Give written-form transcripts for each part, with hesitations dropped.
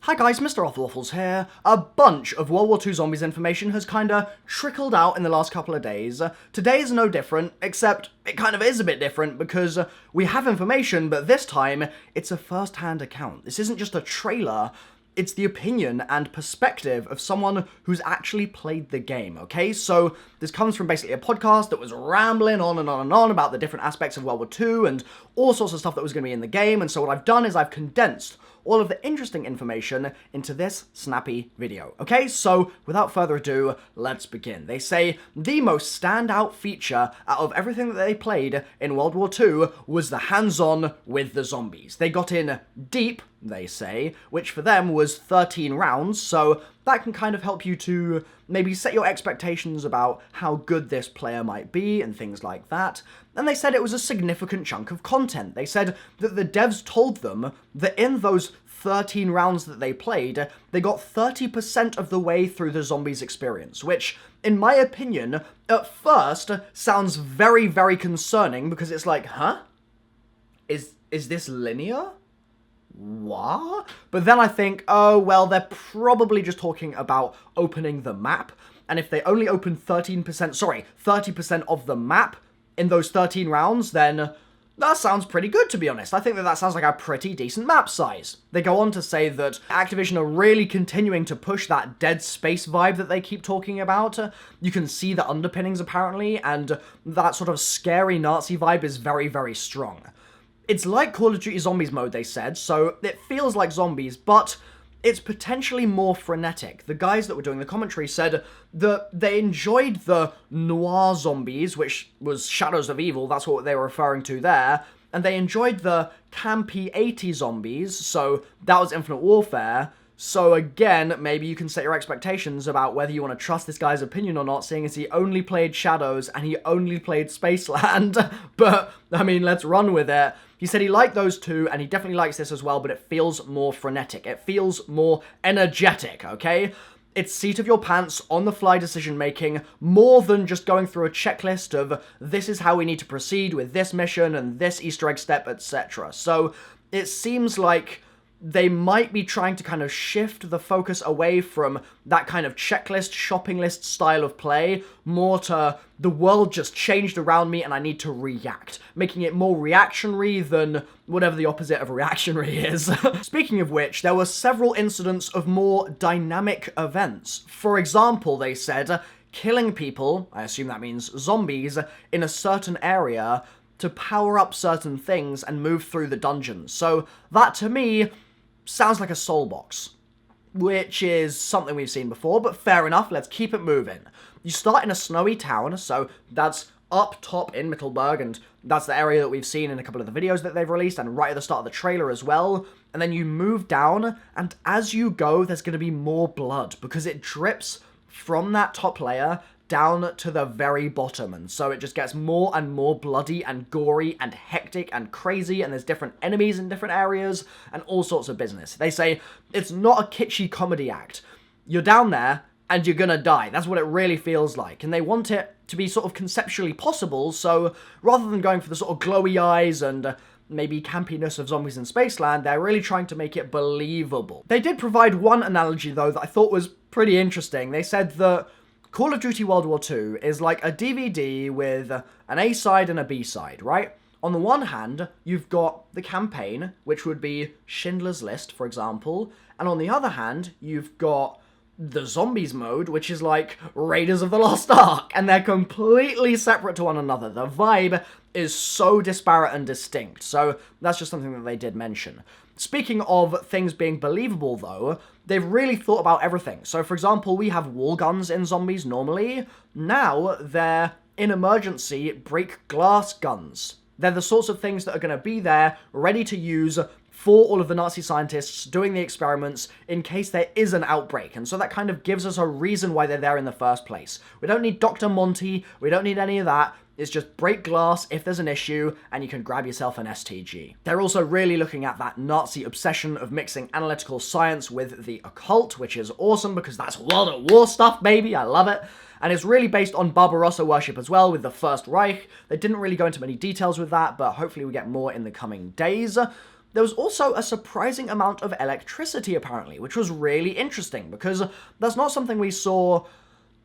Hi guys, MrRoflWaffles here. A bunch of World War II Zombies information has kinda trickled out in the last couple of days. Today is no different, except it kind of is a bit different because we have information, but this time it's a first-hand account. This isn't just a trailer, it's the opinion and perspective of someone who's actually played the game, okay? So this comes from basically a podcast that was rambling on and on and on about the different aspects of World War II and all sorts of stuff that was going to be in the game, and so what I've done is I've condensed all of the interesting information into this snappy video. Okay, so without further ado, let's begin. They say the most standout feature out of everything that they played in World War II was the hands-on with the zombies. They got in deep, they say, which for them was 13 rounds, so that can kind of help you to maybe set your expectations about how good this player might be and things like that. And they said it was a significant chunk of content. They said that the devs told them that in those 13 rounds that they played, they got 30% of the way through the zombies experience, which, in my opinion, at first sounds very, very concerning because it's like, huh? Is this linear? What? But then I think, oh, well, they're probably just talking about opening the map, and if they only open 30% of the map in those 13 rounds, then that sounds pretty good, to be honest. I think that sounds like a pretty decent map size. They go on to say that Activision are really continuing to push that Dead Space vibe that they keep talking about. You can see the underpinnings, apparently, and that sort of scary Nazi vibe is very, very strong. It's like Call of Duty Zombies mode, they said, so it feels like zombies, but it's potentially more frenetic. The guys that were doing the commentary said that they enjoyed the noir zombies, which was Shadows of Evil, that's what they were referring to there, and they enjoyed the campy 80 zombies, so that was Infinite Warfare. So again, maybe you can set your expectations about whether you want to trust this guy's opinion or not, seeing as he only played Shadows and he only played Spaceland. But, I mean, let's run with it. He said he liked those two, and he definitely likes this as well, but it feels more frenetic. It feels more energetic, okay? It's seat-of-your-pants, on-the-fly decision-making, more than just going through a checklist of this is how we need to proceed with this mission and this Easter egg step, etc. So, it seems like they might be trying to kind of shift the focus away from that kind of checklist, shopping list style of play, more to the world just changed around me and I need to react, making it more reactionary than whatever the opposite of reactionary is. Speaking of which, there were several incidents of more dynamic events. For example, they said, killing people, I assume that means zombies, in a certain area to power up certain things and move through the dungeons. So that, to me, sounds like a soul box, which is something we've seen before, but fair enough, let's keep it moving. You start in a snowy town, so that's up top in Mittelberg, and that's the area that we've seen in a couple of the videos that they've released, and right at the start of the trailer as well, and then you move down, and as you go, there's going to be more blood, because it drips from that top layer down to the very bottom, and so it just gets more and more bloody and gory and hectic and crazy, and there's different enemies in different areas and all sorts of business. They say it's not a kitschy comedy act. You're down there and you're gonna die. That's what it really feels like, and they want it to be sort of conceptually possible, so rather than going for the sort of glowy eyes and maybe campiness of Zombies in Spaceland, they're really trying to make it believable. They did provide one analogy, though, that I thought was pretty interesting. They said that Call of Duty World War II is like a DVD with an A-side and a B-side, right? On the one hand, you've got the campaign, which would be Schindler's List, for example, and on the other hand, you've got the Zombies mode, which is like Raiders of the Lost Ark, and they're completely separate to one another. The vibe is so disparate and distinct, so that's just something that they did mention. Speaking of things being believable, though, they've really thought about everything. So, for example, we have wall guns in Zombies normally. Now, they're, in emergency, break glass guns. They're the sorts of things that are going to be there, ready to use for all of the Nazi scientists doing the experiments in case there is an outbreak. And so that kind of gives us a reason why they're there in the first place. We don't need Dr. Monty, we don't need any of that. It's just break glass if there's an issue, and you can grab yourself an STG. They're also really looking at that Nazi obsession of mixing analytical science with the occult, which is awesome because that's World at War stuff, baby, I love it. And it's really based on Barbarossa worship as well with the First Reich. They didn't really go into many details with that, but hopefully we get more in the coming days. there was also a surprising amount of electricity, apparently, which was really interesting, because that's not something we saw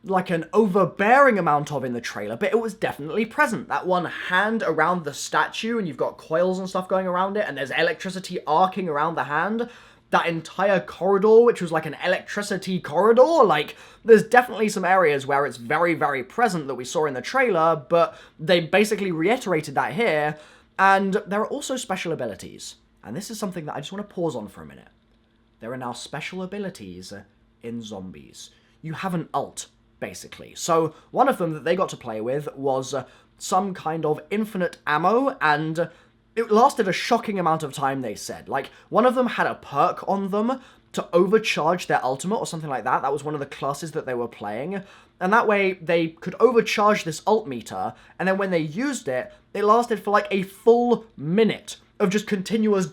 like an overbearing amount of in the trailer, but it was definitely present. That one hand around the statue, and you've got coils and stuff going around it, and there's electricity arcing around the hand. That entire corridor, which was like an electricity corridor, like, there's definitely some areas where it's very, very present that we saw in the trailer, but they basically reiterated that here. And there are also special abilities. And this is something that I just want to pause on for a minute. There are now special abilities in Zombies. You have an ult, basically. So one of them that they got to play with was some kind of infinite ammo, and it lasted a shocking amount of time, they said. Like, one of them had a perk on them to overcharge their ultimate or something like that. That was one of the classes that they were playing. And that way, they could overcharge this ult meter, and then when they used it, it lasted for like a full minute of just continuous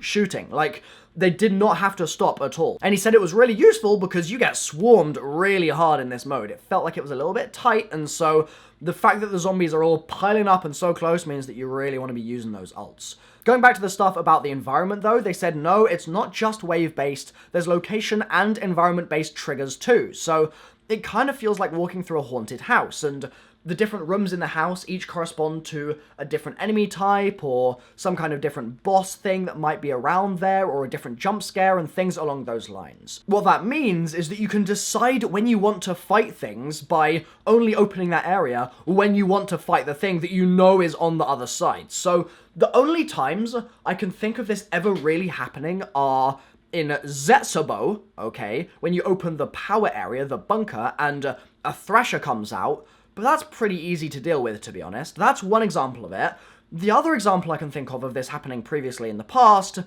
shooting. Like, they did not have to stop at all. And he said it was really useful because you get swarmed really hard in this mode. It felt like it was a little bit tight, and so the fact that the zombies are all piling up and so close means that you really want to be using those ults. Going back to the stuff about the environment, though, they said no, it's not just wave-based. There's location and environment-based triggers too. So it kind of feels like walking through a haunted house, and the different rooms in the house each correspond to a different enemy type, or some kind of different boss thing that might be around there, or a different jump scare, and things along those lines. What that means is that you can decide when you want to fight things by only opening that area, when you want to fight the thing that you know is on the other side. So the only times I can think of this ever really happening are in Zetsubo, okay, when you open the power area, the bunker, and a Thrasher comes out. But that's pretty easy to deal with, to be honest. That's one example of it. The other example I can think of this happening previously in the past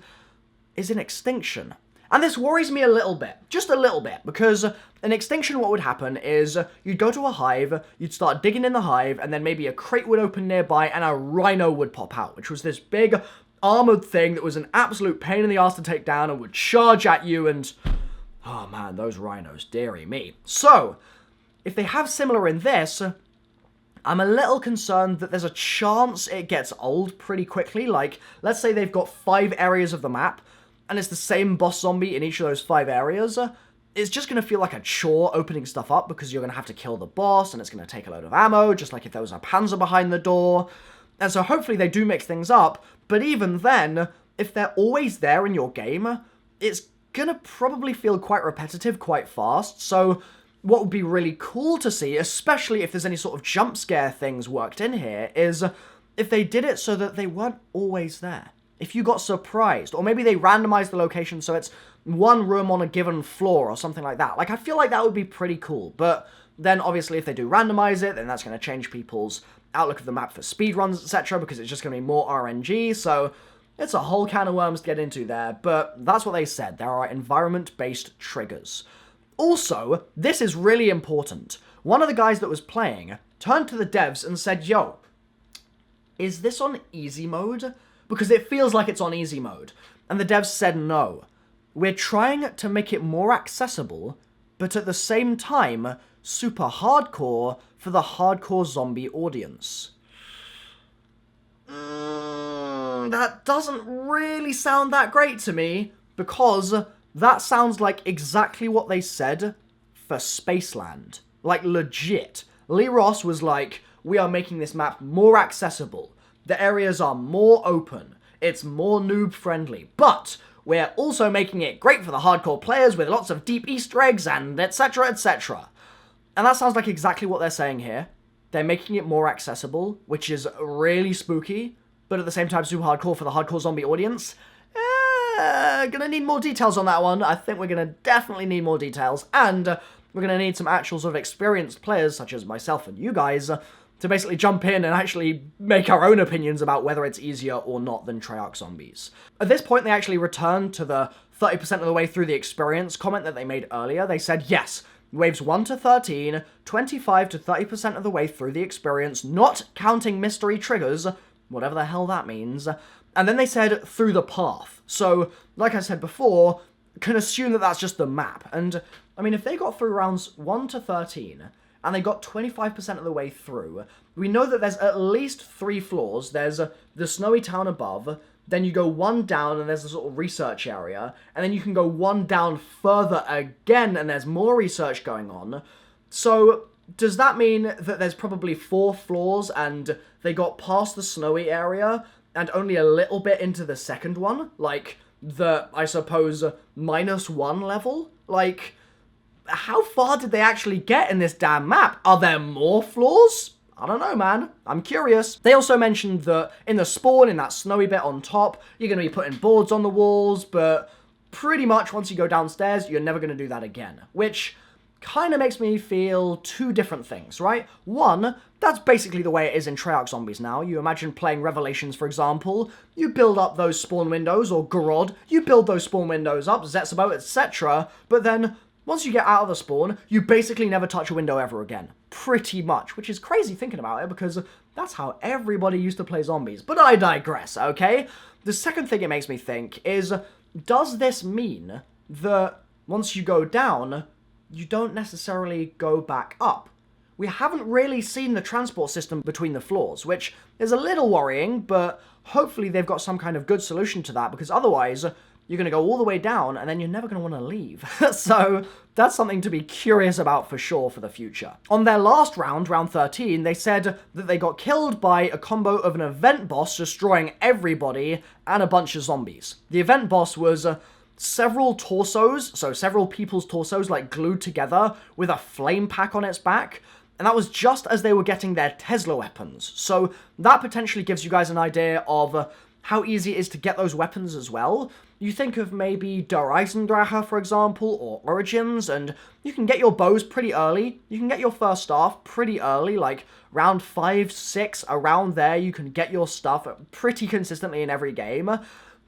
is in Extinction. And this worries me a little bit, just a little bit, because in Extinction what would happen is you'd go to a hive, you'd start digging in the hive, and then maybe a crate would open nearby and a rhino would pop out, which was this big armored thing that was an absolute pain in the ass to take down and would charge at you, and oh man, those rhinos, dearie me. So if they have similar in this, I'm a little concerned that there's a chance it gets old pretty quickly. Like, let's say they've got 5 areas of the map, and it's the same boss zombie in each of those 5 areas. It's just going to feel like a chore opening stuff up, because you're going to have to kill the boss, and it's going to take a load of ammo, just like if there was a Panzer behind the door. And so hopefully they do mix things up, but even then, if they're always there in your game, it's going to probably feel quite repetitive quite fast. So what would be really cool to see, especially if there's any sort of jump scare things worked in here, is if they did it so that they weren't always there. If you got surprised, or maybe they randomized the location so it's one room on a given floor or something like that. Like, I feel like that would be pretty cool, but then obviously if they do randomize it, then that's going to change people's outlook of the map for speedruns, etc., because it's just going to be more RNG, so it's a whole can of worms to get into there, but that's what they said. There are environment-based triggers. Also, this is really important. One of the guys that was playing turned to the devs and said, yo, is this on easy mode? Because it feels like it's on easy mode. And the devs said no. We're trying to make it more accessible, but at the same time, super hardcore for the hardcore zombie audience. That doesn't really sound that great to me, because that sounds like exactly what they said for Spaceland. Like, legit. Lee Ross was like, we are making this map more accessible. The areas are more open. It's more noob-friendly. But we're also making it great for the hardcore players with lots of deep Easter eggs and etc, etc. And that sounds like exactly what they're saying here. They're making it more accessible, which is really spooky, but at the same time super hardcore for the hardcore zombie audience. Gonna need more details on that one. I think we're gonna definitely need more details, and we're gonna need some actual sort of experienced players, such as myself and you guys, to basically jump in and actually make our own opinions about whether it's easier or not than Treyarch Zombies. At this point, they actually returned to the 30% of the way through the experience comment that they made earlier. They said, yes, waves 1 to 13, 25 to 30% of the way through the experience, not counting mystery triggers, whatever the hell that means. And then they said, through the path. So, like I said before, can assume that that's just the map. And, I mean, if they got through rounds 1 to 13, and they got 25% of the way through, we know that there's at least 3 floors. There's the snowy town above, then you go one down and there's a sort of research area, and then you can go one down further again and there's more research going on. So does that mean that there's probably 4 floors and they got past the snowy area and only a little bit into the second one? Like the, I suppose, -1 level? Like, how far did they actually get in this damn map? Are there more floors? I don't know, man. I'm curious. They also mentioned that in the spawn, in that snowy bit on top, you're going to be putting boards on the walls, but pretty much once you go downstairs, you're never going to do that again. Which kind of makes me feel 2 different things, right? One, that's basically the way it is in Treyarch Zombies now. You imagine playing Revelations, for example. You build up those spawn windows, or Gorod. You build those spawn windows up, Zetsubou, etc. But then, once you get out of the spawn, you basically never touch a window ever again. Pretty much, which is crazy thinking about it, because that's how everybody used to play zombies. But I digress, okay? The second thing it makes me think is, does this mean that once you go down, you don't necessarily go back up? We haven't really seen the transport system between the floors, which is a little worrying, but hopefully they've got some kind of good solution to that, because otherwise you're going to go all the way down, and then you're never going to want to leave. So that's something to be curious about for sure for the future. On their last round, round 13, they said that they got killed by a combo of an event boss destroying everybody and a bunch of zombies. The event boss was several torsos, so several people's torsos, like glued together with a flame pack on its back. And that was just as they were getting their Tesla weapons. So that potentially gives you guys an idea of how easy it is to get those weapons as well. You think of maybe Der Eisendrache, for example, or Origins, and you can get your bows pretty early. You can get your first staff pretty early, like round 5, 6, around there, you can get your stuff pretty consistently in every game.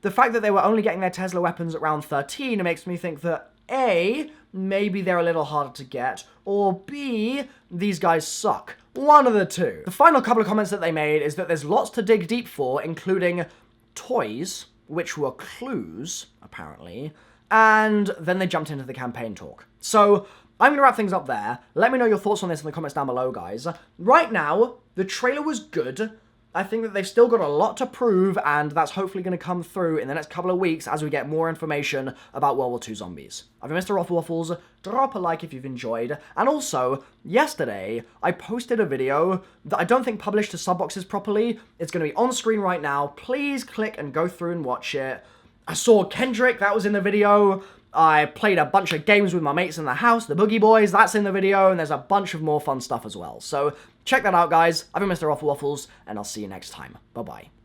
The fact that they were only getting their Tesla weapons at round 13 makes me think that A, maybe they're a little harder to get, or B, these guys suck. One of the two. The final couple of comments that they made is that there's lots to dig deep for, including toys, which were clues, apparently, and then they jumped into the campaign talk. So, I'm going to wrap things up there. Let me know your thoughts on this in the comments down below, guys. Right now, the trailer was good. I think that they've still got a lot to prove, and that's hopefully going to come through in the next couple of weeks as we get more information about World War II Zombies. I've been MrRoflWaffles. Drop a like if you've enjoyed. And also, yesterday, I posted a video that I don't think published to subboxes properly. It's going to be on screen right now. Please click and go through and watch it. I saw Kendrick, that was in the video. I played a bunch of games with my mates in the house, the Boogie Boys, that's in the video, and there's a bunch of more fun stuff as well. So check that out, guys. I've been MrRoflWaffles, and I'll see you next time. Bye-bye.